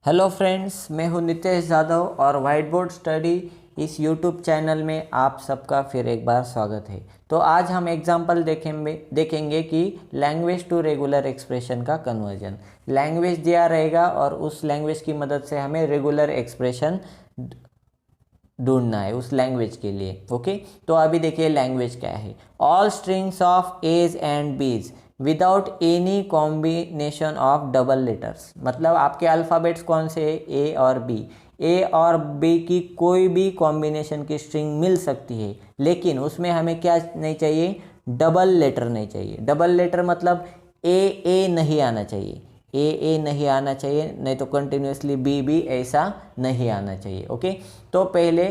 Hello friends, मैं हूं नितेश यादव और वाइट बोर्ड स्टडी इस यूट्यूब चैनल में आप सबका फिर एक बार स्वागत है। तो आज हम एग्जांपल देखेंगे कि लैंग्वेज टू रेगुलर एक्सप्रेशन का कन्वर्जन। लैंग्वेज दिया रहेगा और उस लैंग्वेज की मदद से हमें रेगुलर एक्सप्रेशन ढूंढना है उस लैंग्वेज के लिए। ओके, तो अभी देखिए लैंग्वेज क्या है। All strings of A's and B's without any combination of double letters. मतलब आपके अल्फ़ाबेट्स कौन से हैं? ए और बी। ए और बी की कोई भी कॉम्बिनेशन की स्ट्रिंग मिल सकती है, लेकिन उसमें हमें क्या नहीं चाहिए? डबल लेटर नहीं चाहिए। डबल लेटर मतलब ए नहीं आना चाहिए। ए नहीं आना चाहिए, नहीं तो कंटिन्यूसली बी ऐसा नहीं आना चाहिए। ओके, तो पहले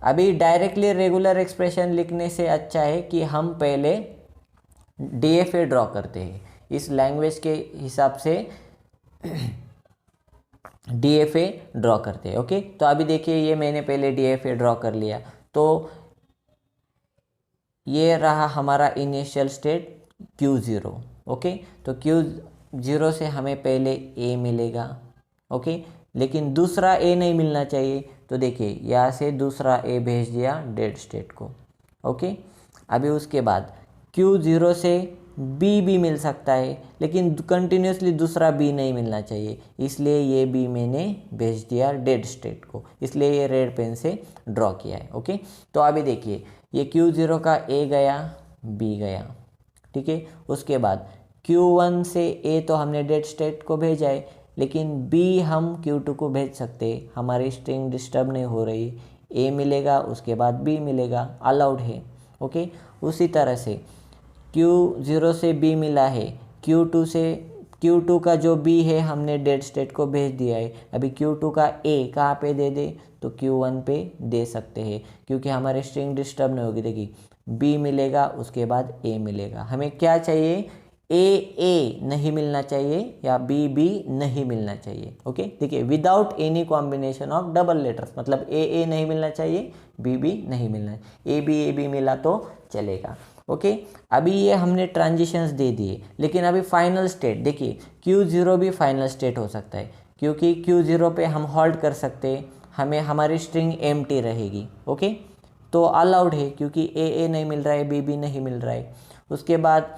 अभी डायरेक्टली रेगुलर एक्सप्रेशन लिखने से अच्छा है कि हम पहले डीएफए ड्रॉ करते हैं। इस लैंग्वेज के हिसाब से डीएफए ड्रॉ करते हैं। ओके, तो अभी देखिए ये मैंने पहले डीएफए ड्रॉ कर लिया। तो ये रहा हमारा इनिशियल स्टेट Q0। ओके, तो Q0 से हमें पहले ए मिलेगा। ओके, लेकिन दूसरा ए नहीं मिलना चाहिए, तो देखिए यहाँ से दूसरा ए भेज दिया डेड स्टेट को। ओके, अभी उसके बाद Q0 से बी भी मिल सकता है, लेकिन कंटिन्यूसली दूसरा बी नहीं मिलना चाहिए, इसलिए ये बी मैंने भेज दिया डेड स्टेट को, इसलिए ये रेड पेन से ड्रॉ किया है। ओके, तो अभी देखिए ये Q0 का ए गया, बी गया। ठीक है, उसके बाद Q1 से ए तो हमने डेड स्टेट को भेजा है, लेकिन बी हम Q2 को भेज सकते हैं, हमारी स्ट्रिंग डिस्टर्ब नहीं हो रही। ए मिलेगा, उसके बाद बी मिलेगा, अलाउड है। ओके, उसी तरह से Q0 से बी मिला है, Q2 का जो बी है हमने डेड स्टेट को भेज दिया है। अभी Q2 का ए कहाँ पे दे दे? तो Q1 पे दे सकते हैं, क्योंकि हमारी स्ट्रिंग डिस्टर्ब नहीं होगी। देखिए बी मिलेगा, उसके बाद ए मिलेगा। हमें क्या चाहिए? ए नहीं मिलना चाहिए या बी नहीं मिलना चाहिए। ओके, देखिए without any combination of double letters, मतलब ए नहीं मिलना चाहिए, बी नहीं मिलना चाहिए। ए बी मिला तो चलेगा। ओके, अभी ये हमने ट्रांजिशंस दे दिए, लेकिन अभी फाइनल स्टेट देखिए Q0 भी फाइनल स्टेट हो सकता है, क्योंकि Q0 पे हम हॉल्ट कर सकते हैं, हमें हमारी स्ट्रिंग एम्प्टी रहेगी। ओके, तो अलाउड है, क्योंकि ए नहीं मिल रहा है, बी नहीं मिल रहा है। उसके बाद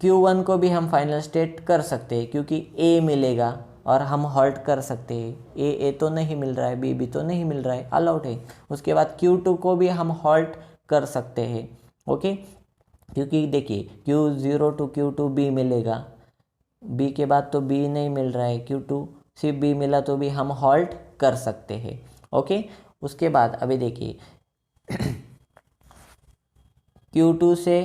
Q1 को भी हम फाइनल स्टेट कर सकते हैं, क्योंकि ए मिलेगा और हम हॉल्ट कर सकते हैं। ए तो नहीं मिल रहा है, बी तो नहीं मिल रहा है, अलाउड है। उसके बाद Q2 को भी हम हॉल्ट कर सकते हैं। ओके, क्योंकि देखिए Q0 टू Q2 बी मिलेगा, बी के बाद तो बी नहीं मिल रहा है, Q2 सिर्फ बी मिला तो भी हम हॉल्ट कर सकते हैं। ओके, उसके बाद अभी देखिए Q2 से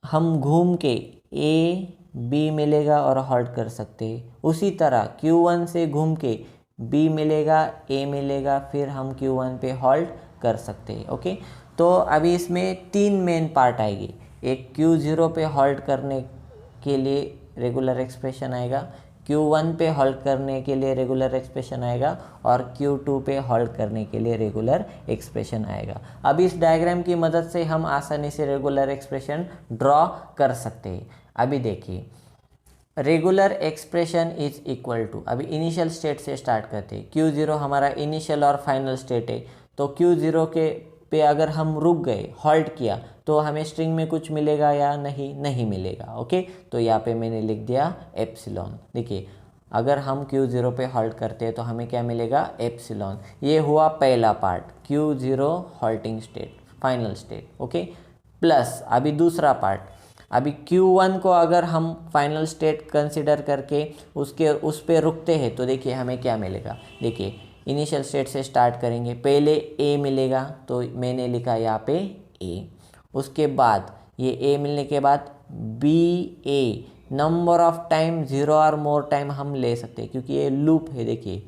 हम घूम के ए बी मिलेगा और हॉल्ट कर सकते हैं। उसी तरह Q1 से घूम के बी मिलेगा, ए मिलेगा, फिर हम Q1 पे हॉल्ट कर सकते हैं। ओके, तो अभी इसमें तीन मेन पार्ट आएगी। एक Q0 पे हॉल्ट करने के लिए रेगुलर एक्सप्रेशन आएगा, Q1 पे हॉल्ट करने के लिए रेगुलर एक्सप्रेशन आएगा, और Q2 पे हॉल्ट करने के लिए रेगुलर एक्सप्रेशन आएगा। अब इस डायग्राम की मदद से हम आसानी से रेगुलर एक्सप्रेशन ड्रॉ कर सकते हैं। अभी देखिए regular expression is equal to, अभी इनिशियल स्टेट से स्टार्ट करते हैं। Q0 हमारा इनिशियल और फाइनल स्टेट है, तो Q0 के पे अगर हम रुक गए, हॉल्ट किया, तो हमें स्ट्रिंग में कुछ मिलेगा या नहीं मिलेगा। ओके, तो यहाँ पे मैंने लिख दिया एप्सिलॉन। देखिए अगर हम Q0 पे हॉल्ट करते हैं तो हमें क्या मिलेगा? एप्सिलॉन। ये हुआ पहला part, Q0 halting state, final state. Okay, plus अभी दूसरा पार्ट, अभी Q1 को अगर हम फाइनल स्टेट कंसिडर करके उस पे रुकते हैं, तो देखिए हमें क्या मिलेगा? देखिए इनिशियल स्टेट से स्टार्ट करेंगे, पहले ए मिलेगा, तो मैंने लिखा यहाँ पे ए। उसके बाद ये ए मिलने के बाद बी नंबर ऑफ टाइम 0 और मोर टाइम हम ले सकते हैं, क्योंकि ये लूप है। देखिए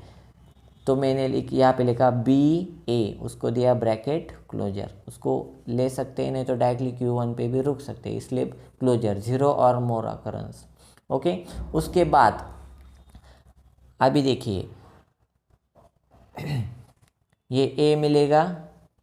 तो मैंने यहाँ पे लिखा बी उसको दिया ब्रैकेट क्लोजर, उसको ले सकते हैं, नहीं तो डायरेक्टली Q1 पे भी रुक सकते हैं, इसलिए क्लोजर 0 और मोर अकरेंस। ओके, उसके बाद अभी देखिए ये ए मिलेगा,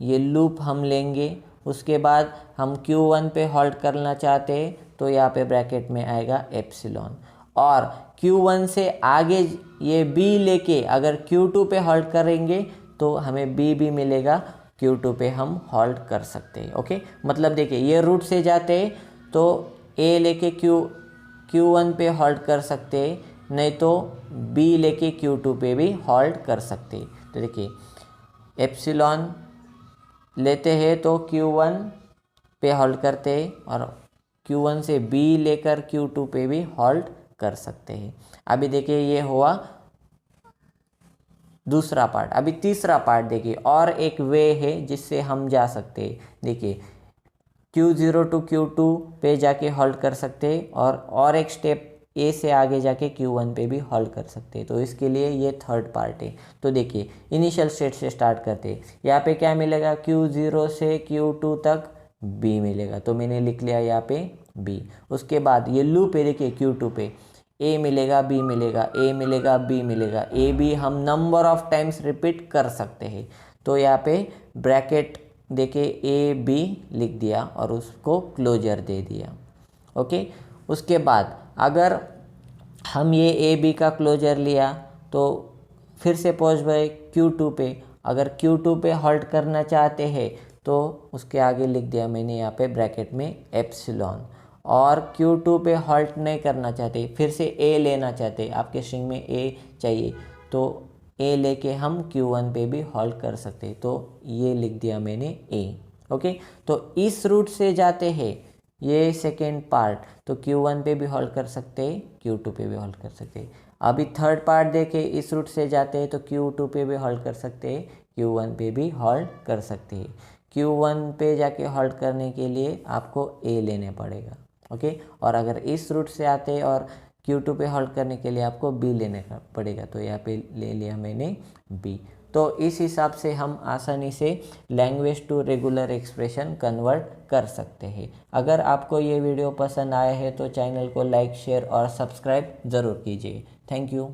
ये लूप हम लेंगे। उसके बाद हम Q1 पे हॉल्ट करना चाहते हैं, तो यहाँ पे ब्रैकेट में आएगा एप्सिलॉन, और Q1 से आगे ये B लेके अगर Q2 पे हॉल्ट करेंगे तो हमें B भी मिलेगा, Q2 पे हम हॉल्ट कर सकते हैं। ओके, मतलब देखिए ये रूट से जाते हैं तो A लेके Q1 पे हॉल्ट कर सकते हैं, नहीं तो B लेके Q2 पे भी हॉल्ट कर सकते हैं। तो देखिए एप्सिलॉन लेते हैं तो Q1 पे हॉल्ट करते हैं और Q1 से B लेकर Q2 पे भी हॉल्ट कर सकते हैं। अभी देखिए ये हुआ दूसरा पार्ट। अभी तीसरा पार्ट देखिए, और एक वे है जिससे हम जा सकते हैं। देखिए Q0 टू Q2 पे जाके हॉल्ट कर सकते हैं और एक स्टेप A से आगे जाके Q1 पे भी हॉल्ट कर सकते हैं। तो इसके लिए ये थर्ड पार्ट है। तो देखिए इनिशियल स्टेट से स्टार्ट करते हैं। यहाँ पे क्या मिलेगा, Q0 से Q2 तक B मिलेगा, तो मैंने लिख लिया यहाँ पे B। उसके बाद ये लूप है, देखिए Q2 पे A मिलेगा, B मिलेगा, A मिलेगा, B मिलेगा, A B हम नंबर ऑफ टाइम्स रिपीट कर सकते हैं। तो यहाँ पे ब्रैकेट देके A B लिख दिया और उसको क्लोजर दे दिया। ओके, उसके बाद अगर हम ये A B का क्लोजर लिया तो फिर से पहुँच गए Q2 पे। अगर Q2 पे हॉल्ट करना चाहते हैं तो उसके आगे लिख दिया मैंने यहाँ पे ब्रैकेट में एप्सिलॉन। और Q2 पे हॉल्ट नहीं करना चाहते, फिर से A लेना चाहते, आपके स्ट्रिंग में A चाहिए तो A लेके हम Q1 पे भी हॉल्ट कर सकते, तो ये लिख दिया मैंने A। ओके, तो इस रूट से जाते हैं ये सेकेंड पार्ट, तो Q1 पे भी हॉल्ट कर सकते हैं, Q2 पे भी हॉल्ट कर सकते हैं। अभी थर्ड पार्ट देखें, इस रूट से जाते हैं तो Q2 पे भी हॉल्ट कर सकते हैं, Q1 पे भी हॉल्ट कर सकते हैं। Q1 पे जाके हॉल्ट करने के लिए आपको A लेने पड़ेगा। ओके, और अगर इस रूट से आते हैं और Q2 पे हॉल्ट करने के लिए आपको B लेने का पड़ेगा, तो यहाँ पे ले लिया मैंने B। तो इस हिसाब से हम आसानी से language to regular expression convert कर सकते हैं। अगर आपको ये वीडियो पसंद आया है तो चैनल को लाइक, शेयर और सब्सक्राइब ज़रूर कीजिए। Thank you.